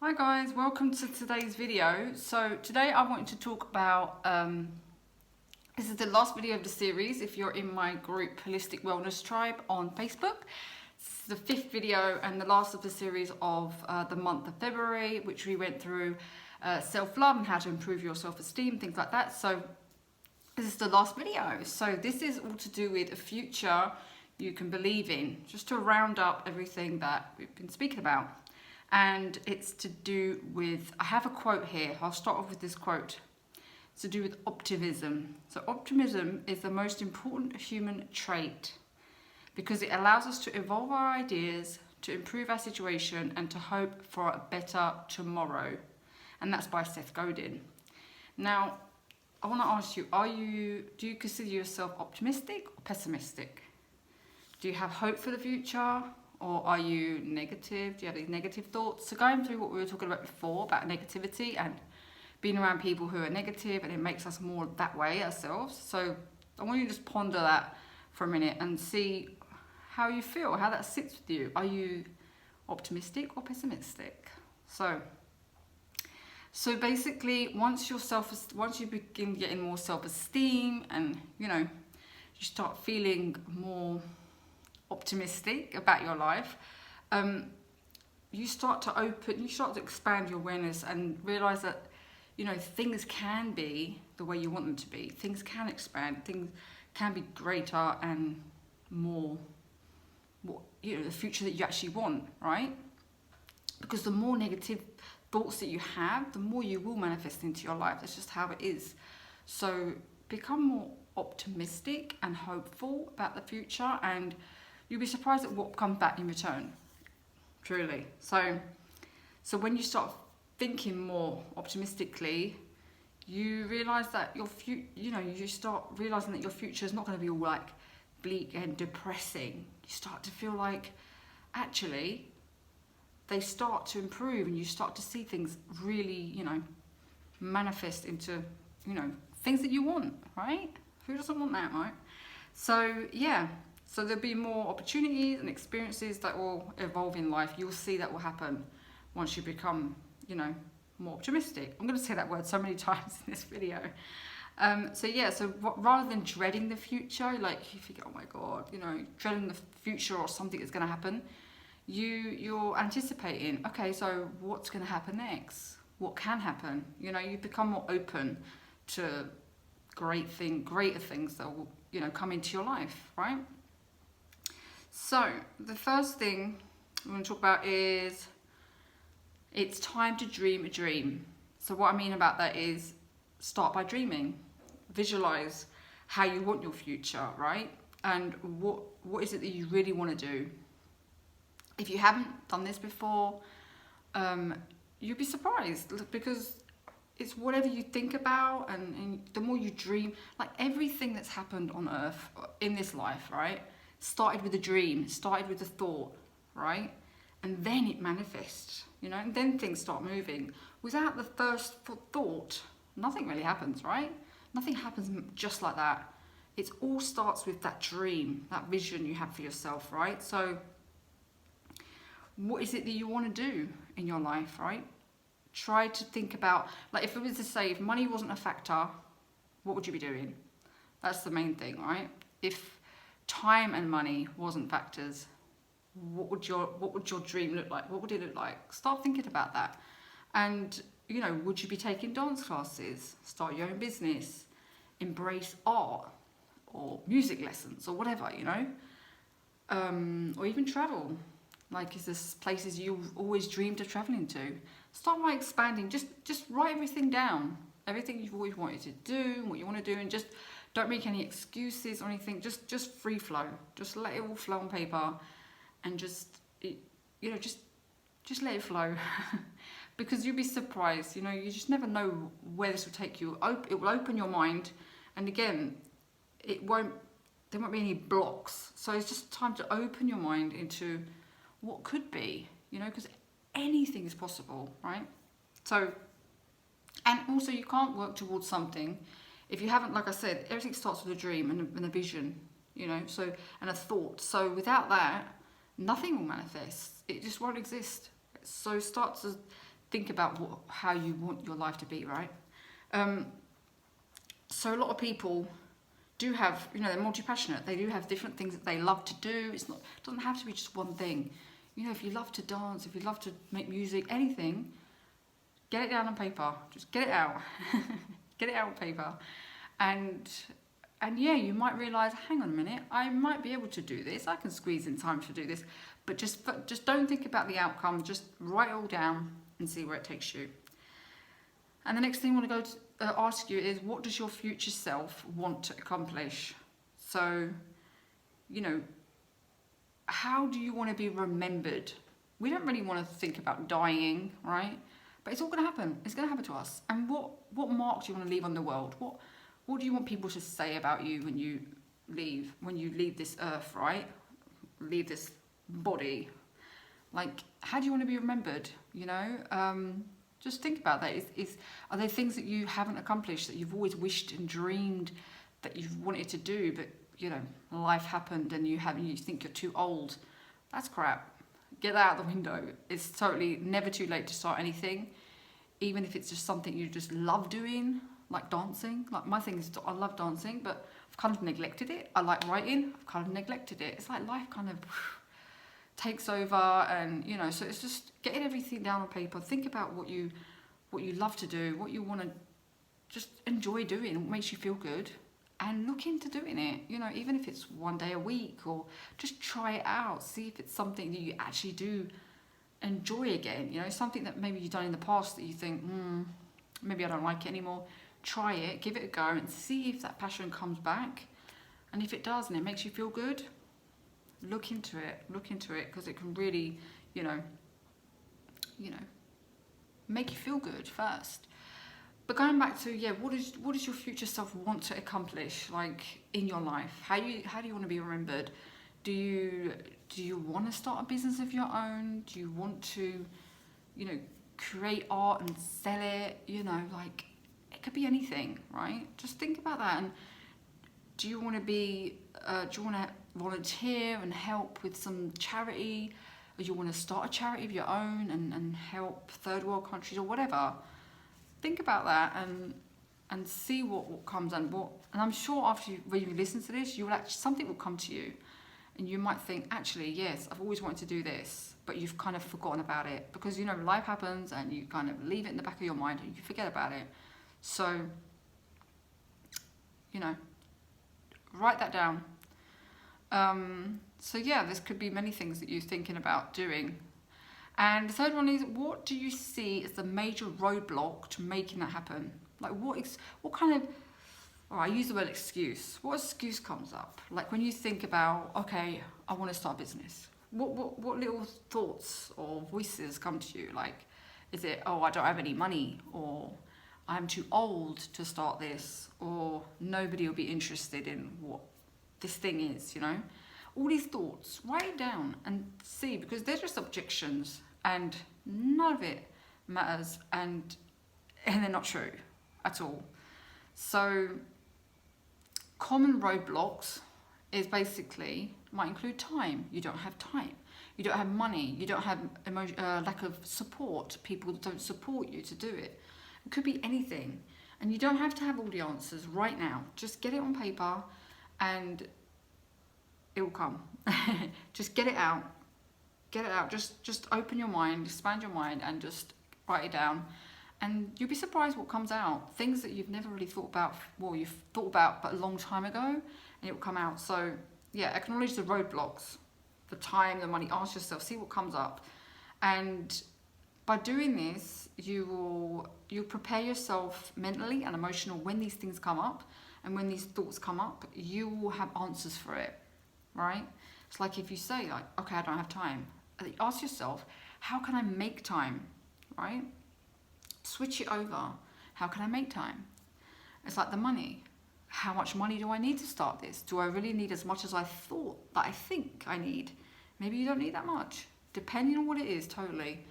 Hi guys, welcome to today's video. So today I wanted to talk about, this is the last video of the series if you're in my group Holistic Wellness Tribe on Facebook. It's the fifth video and the last of the series of the month of February, which we went through self-love and how to improve your self-esteem, things like that. So this is the last video. So this is all to do with a future you can believe in, just to round up everything that we've been speaking about. And it's to do with, I have a quote here. I'll start off with this quote. It's to do with optimism. So optimism is the most important human trait because it allows us to evolve our ideas, to improve our situation, and to hope for a better tomorrow. And that's by Seth Godin. Now, I want to ask you, do you consider yourself optimistic or pessimistic? Do you have hope for the future? Or are you negative? Do you have these negative thoughts? So going through what we were talking about before, about negativity and being around people who are negative, and it makes us more that way ourselves. So I want you to just ponder that for a minute and see how you feel, how that sits with you. Are you optimistic or pessimistic? So basically, once you begin getting more self-esteem and, you start feeling more optimistic about your life, you start to expand your awareness and realize that things can be the way you want them to be. Things can expand, things can be greater and more the future that you actually want, right? Because the more negative thoughts that you have, the more you will manifest into your life. That's just how it is. So become more optimistic and hopeful about the future, and you'll be surprised at what comes back in return, truly. So when you start thinking more optimistically, you realise that you start realising that your future is not going to be all like bleak and depressing. You start to feel like actually they start to improve, and you start to see things really, manifest into, things that you want, right? Who doesn't want that, right? So yeah. So there'll be more opportunities and experiences that will evolve in life. You'll see that will happen once you become, more optimistic. I'm going to say that word so many times in this video. Rather than dreading the future, like you think, oh my God, dreading the future or something that's going to happen, you're anticipating, okay, so what's going to happen next? What can happen? You become more open to greater things that will, come into your life, right? So the first thing I'm going to talk about is it's time to dream a dream. So what I mean about that is start by dreaming. Visualize how you want your future, right? And what is it that you really want to do? If you haven't done this before, you'll be surprised, because it's whatever you think about, and the more you dream, like everything that's happened on earth in this life, right? Started with a dream, started with a thought, right? And then it manifests, and then things start moving. Without the first thought, nothing really happens, right? Nothing happens just like that. It all starts with that dream, that vision you have for yourself, right? So what is it that you want to do in your life, right? Try to think about, like if it was to say, if money wasn't a factor, what would you be doing? That's the main thing, right? If time and money wasn't factors, what would your dream look like? What would it look like? Start thinking about that. And would you be taking dance classes, start your own business, embrace art or music lessons or whatever, or even travel? Like, is this places you've always dreamed of traveling to? Start by expanding. Just write everything down, everything you've always wanted to do, what you want to do, and just don't make any excuses or anything. Just free flow. Just let it all flow on paper, and just let it flow. Because you'll be surprised. You just never know where this will take you. It will open your mind, and again, there won't be any blocks. So it's just time to open your mind into what could be. Because anything is possible, right? So, and also you can't work towards something if you haven't, like I said, everything starts with a dream and a vision, and a thought. So without that, nothing will manifest. It just won't exist. So start to think about how you want your life to be, right? So a lot of people do have, they're multi-passionate. They do have different things that they love to do. It doesn't have to be just one thing. If you love to dance, if you love to make music, anything, get it down on paper. Just get it out. Get it out on paper. And yeah, you might realise, hang on a minute, I might be able to do this. I can squeeze in time to do this. But just don't think about the outcome. Just write it all down and see where it takes you. And the next thing I want to go to ask you is, what does your future self want to accomplish? So, how do you want to be remembered? We don't really want to think about dying, right? But it's all going to happen. It's going to happen to us. And what mark do you want to leave on the world? What do you want people to say about you when you leave this earth, right? Leave this body. Like, how do you want to be remembered? Just think about that. Are there things that you haven't accomplished that you've always wished and dreamed that you've wanted to do, but life happened and you think you're too old? That's crap. Get that out the window. It's totally never too late to start anything, even if it's just something you just love doing, like dancing. Like my thing is, I love dancing, but I've kind of neglected it. I like writing. I've kind of neglected it. It's like life kind of takes over, and so it's just getting everything down on paper. Think about what you love to do, what you want to just enjoy doing, what makes you feel good, and look into doing it. Even if it's one day a week, or just try it out. See if it's something that you actually do enjoy again. Something that maybe you've done in the past that you think, maybe I don't like it anymore. Try it, give it a go, and see if that passion comes back. And if it does and it makes you feel good, look into it, because it can really, make you feel good first. But going back to, what does your future self want to accomplish, like, in your life? How do you want to be remembered? Do you want to start a business of your own? Do you want to, create art and sell it? Like, it could be anything, right? Just think about that. And do you want to volunteer and help with some charity? Or do you want to start a charity of your own and help third world countries or whatever? Think about that and see what comes and I'm sure when you listen to this, something will come to you, and you might think, actually, yes, I've always wanted to do this, but you've kind of forgotten about it because life happens and you kind of leave it in the back of your mind and you forget about it. So write that down. This could be many things that you're thinking about doing. And the third one is, what do you see as the major roadblock to making that happen? Like, what kind of, I use the word excuse. What excuse comes up? Like, when you think about, okay, I want to start a business. What little thoughts or voices come to you? Like, is it, I don't have any money, or I'm too old to start this, or nobody will be interested in what this thing is, All these thoughts, write it down and see, because they're just objections and none of it matters, and they're not true at all. So common roadblocks is basically, might include time. You don't have time. You don't have money. You don't have lack of support. People don't support you to do it. It could be anything. And you don't have to have all the answers right now. Just get it on paper and it will come. Just get it out. Get it out. Just open your mind, expand your mind, and just write it down. And you'll be surprised what comes out. Things that you've never really thought about, you've thought about but a long time ago, and it will come out. So acknowledge the roadblocks, the time, the money. Ask yourself, see what comes up. And by doing this, you'll prepare yourself mentally and emotionally when these things come up, and when these thoughts come up, you will have answers for it, right? It's like if you say, like, okay, I don't have time. Ask yourself, how can I make time, right? Switch it over. How can I make time? It's like the money. How much money do I need to start this? Do I really need as much as I think I need? Maybe you don't need that much, depending on what it is, totally.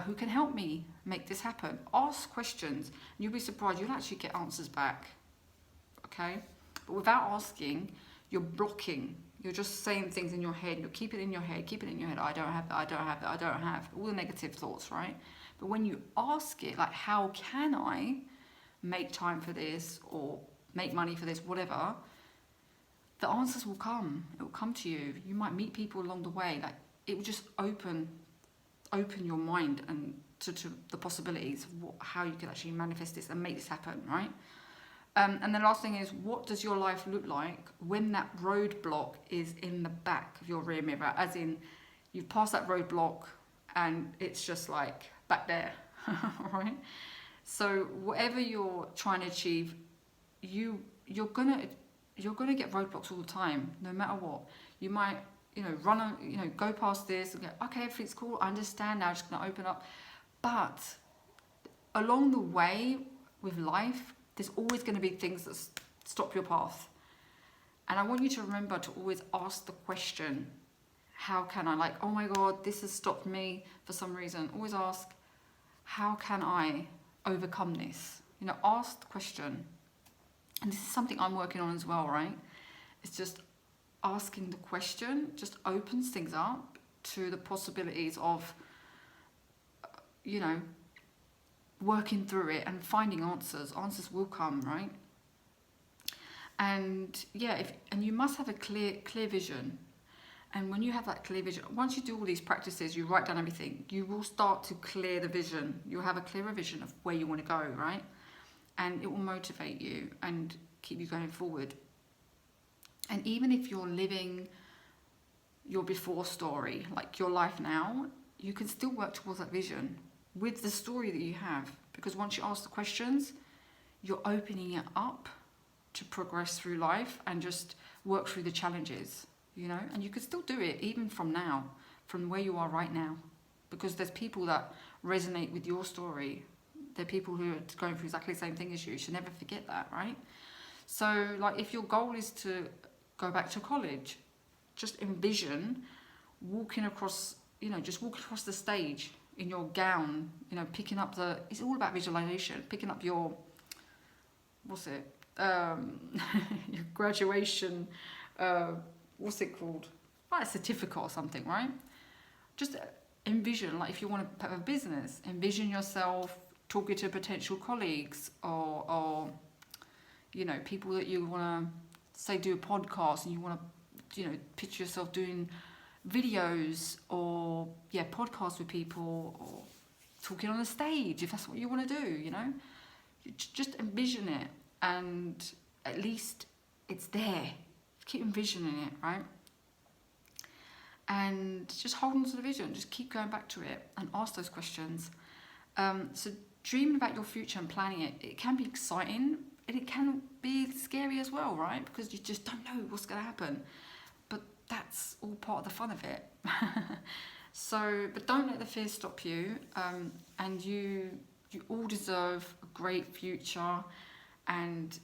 Who can help me make this happen? Ask questions, and you'll be surprised. You'll actually get answers back, okay? But without asking, you're blocking You're just saying things in your head. You keep it in your head. Keep it in your head. I don't have that. I don't have that. I don't have all the negative thoughts, right? But when you ask it, like, how can I make time for this or make money for this, whatever, the answers will come. It will come to you. You might meet people along the way. Like, it will just open your mind and to the possibilities of how you can actually manifest this and make this happen, right? And the last thing is, what does your life look like when that roadblock is in the back of your rear mirror? As in, you've passed that roadblock and it's just like back there, right? So whatever you're trying to achieve, you're gonna get roadblocks all the time, no matter what. You might, go past this and go, okay, everything's cool. I understand now. I'm just gonna open up. But along the way with life, there's always going to be things that stop your path. And I want you to remember to always ask the question, how can I, like, oh my God, this has stopped me for some reason. Always ask, how can I overcome this? Ask the question. And this is something I'm working on as well, right? It's just asking the question just opens things up to the possibilities of, working through it and finding answers. Answers will come, right? And yeah, and you must have a clear vision. And when you have that clear vision, once you do all these practices, you write down everything, you will start to clear the vision. You'll have a clearer vision of where you want to go, right? And it will motivate you and keep you going forward. And even if you're living your before story, like your life now, you can still work towards that vision with the story that you have, because once you ask the questions, you're opening it up to progress through life and just work through the challenges, and you can still do it even from now, from where you are right now, because there's people that resonate with your story. There are people who are going through exactly the same thing as you. You should never forget that, right? So, like, if your goal is to go back to college, just envision walking across the stage in your gown, picking up it's all about visualization, picking up your your graduation, what's it called? Like a certificate or something, right? Just envision, like, if you want to have a business, envision yourself talking to potential colleagues or people that you want to, say, do a podcast, and you want to, picture yourself doing videos or podcasts with people, or talking on a stage if that's what you want to do. You just envision it, and at least it's there. Keep envisioning it, right? And just hold on to the vision. Just keep going back to it and ask those questions. So dreaming about your future and planning it can be exciting, and it can be scary as well, right? Because you just don't know what's going to happen. That's all part of the fun of it. But don't let the fear stop you. And you all deserve a great future, and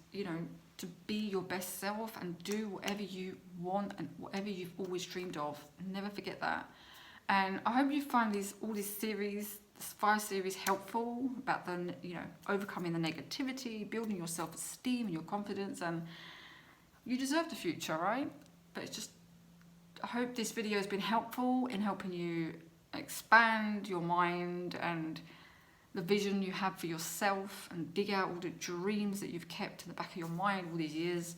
to be your best self and do whatever you want and whatever you've always dreamed of. Never forget that. And I hope you find this 5 series helpful about overcoming the negativity, building your self-esteem and your confidence. And you deserve the future, right? But it's just, I hope this video has been helpful in helping you expand your mind and the vision you have for yourself, and dig out all the dreams that you've kept in the back of your mind all these years.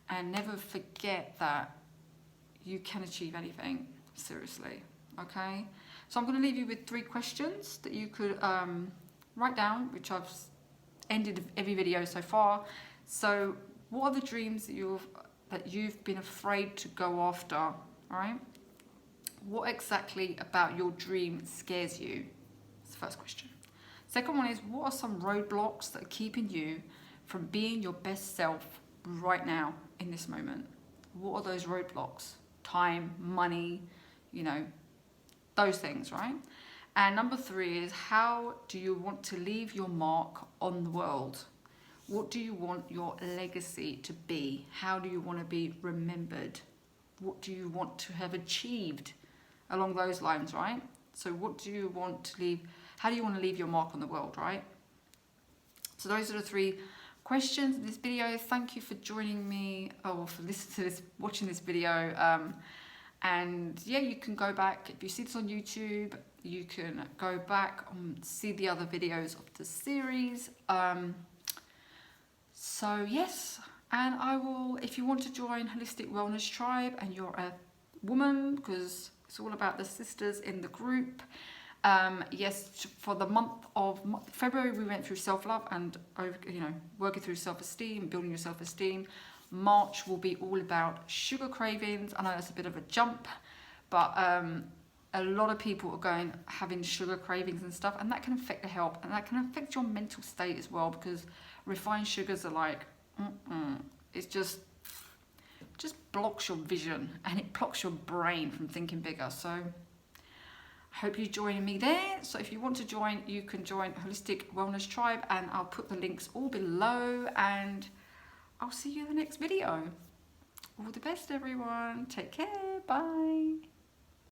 And never forget that you can achieve anything, seriously, okay? So I'm going to leave you with 3 questions that you could write down, which I've ended every video so far. So what are the dreams that you've been afraid to go after, all right? What exactly about your dream scares you? That's the first question. Second one is, what are some roadblocks that are keeping you from being your best self right now in this moment? What are those roadblocks? Time, money, those things, right? And number 3 is, how do you want to leave your mark on the world? What do you want your legacy to be? How do you want to be remembered? What do you want to have achieved along those lines, right? So what do you want to leave? How do you want to leave your mark on the world, right? So those are the 3 questions in this video, thank you for joining me, or for listening to this, watching this video. And yeah, you can go back, if you see this on YouTube, you can go back and see the other videos of the series. So yes, and I will, if you want to join Holistic Wellness Tribe and you're a woman, because it's all about the sisters in the group. Yes, for the month of February, we went through self-love and, working through self-esteem, building your self-esteem. March will be all about sugar cravings. I know that's a bit of a jump, but a lot of people are having sugar cravings and stuff, and that can affect the health, and that can affect your mental state as well, because refined sugars are like, it's just blocks your vision, and it blocks your brain from thinking bigger. So I hope you join me there. So if you want to join, you can join Holistic Wellness Tribe, and I'll put the links all below, and I'll see you in the next video. All the best, everyone. Take care. Bye.